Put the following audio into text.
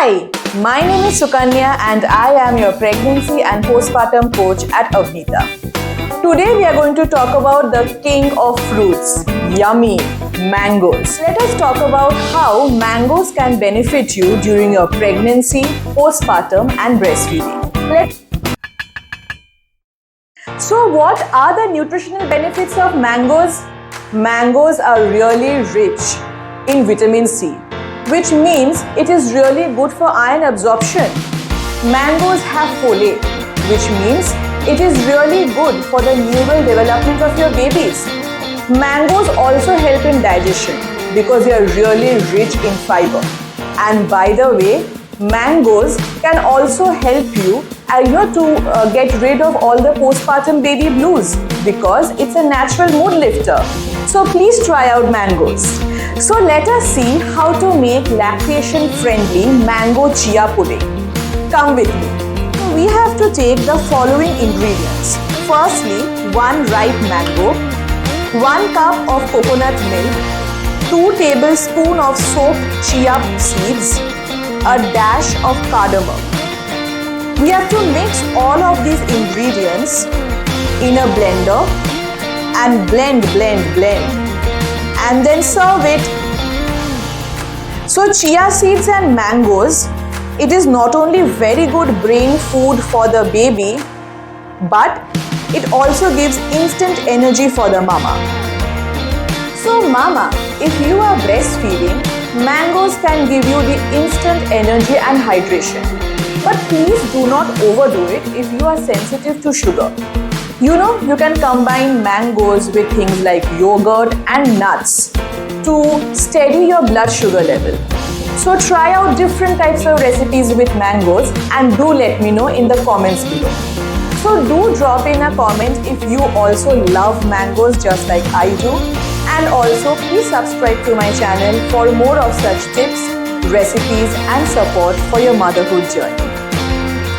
Hi, my name is Sukanya and I am your pregnancy and postpartum coach at Avnita. Today we are going to talk about the king of fruits, yummy, mangoes. Let us talk about how mangoes can benefit you during your pregnancy, postpartum and breastfeeding. So what are the nutritional benefits of mangoes? Mangoes are really rich in vitamin C, which means it is really good for iron absorption. Mangoes have folate, which means it is really good for the neural development of your babies. Mangoes also help in digestion because they are really rich in fiber. And by the way, mangoes can also help you to get rid of all the postpartum baby blues because it's a natural mood lifter. So please try out mangoes. So let us see how to make lactation friendly mango chia pudding. Come with me. We have to take the following ingredients. Firstly, 1 ripe mango, 1 cup of coconut milk, 2 tablespoons of soaked chia seeds, a dash of cardamom. We have to mix all of these ingredients in a blender and blend and then serve it. So chia seeds and mangoes, it is not only very good brain food for the baby, but it also gives instant energy for the mama. So mama, if you are breastfeeding, mangoes can give you the instant energy and hydration. But please do not overdo it if you are sensitive to sugar. You can combine mangoes with things like yogurt and nuts to steady your blood sugar level. So try out different types of recipes with mangoes and do let me know in the comments below. So do drop in a comment if you also love mangoes just like I do. And also please subscribe to my channel for more of such tips, recipes and support for your motherhood journey.